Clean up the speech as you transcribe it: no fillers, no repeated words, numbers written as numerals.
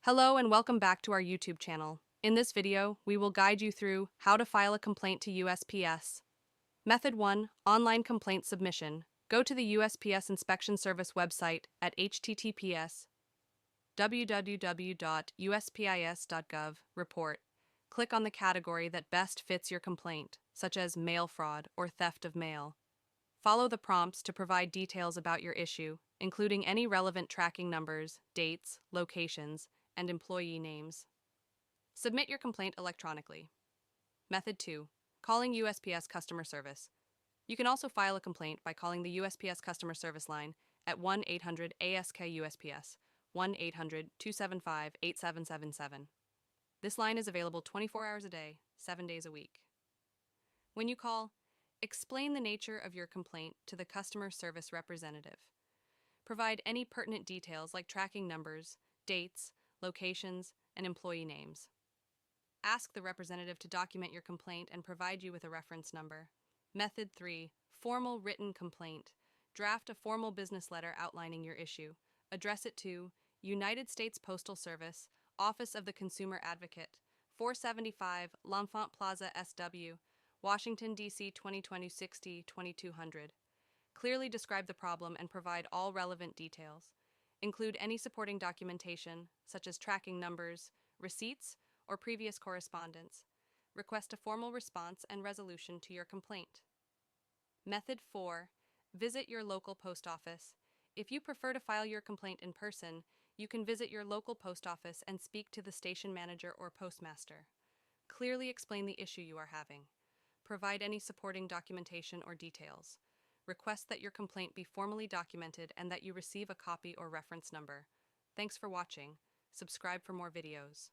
Hello and welcome back to our YouTube channel. In this video, we will guide you through how to file a complaint to USPS. Method 1. Online complaint submission. Go to the USPS Inspection Service website at https://www.uspis.gov report. Click on the category that best fits your complaint, such as mail fraud or theft of mail. Follow the prompts to provide details about your issue, including any relevant tracking numbers, dates, locations, and employee names. Submit your complaint electronically. Method 2. Calling USPS Customer Service. You can also file a complaint by calling the USPS Customer Service line at 1-800-ASK-USPS, 1-800-275-8777. This line is available 24 hours a day, 7 days a week. When you call, explain the nature of your complaint to the customer service representative. Provide any pertinent details like tracking numbers, dates, locations, and employee names. Ask the representative to document your complaint and provide you with a reference number. Method 3. Formal written complaint. Draft a formal business letter outlining your issue. Address it to United States Postal Service, Office of the Consumer Advocate, 475 L'Enfant Plaza SW, Washington, D.C. 2020-60-2200. Clearly describe the problem and provide all relevant details. Include any supporting documentation, such as tracking numbers, receipts, or previous correspondence. Request a formal response and resolution to your complaint. Method 4. Visit your local post office. If you prefer to file your complaint in person, you can visit your local post office and speak to the station manager or postmaster. Clearly explain the issue you are having. Provide any supporting documentation or details. Request that your complaint be formally documented and that you receive a copy or reference number. Thanks for watching. Subscribe for more videos.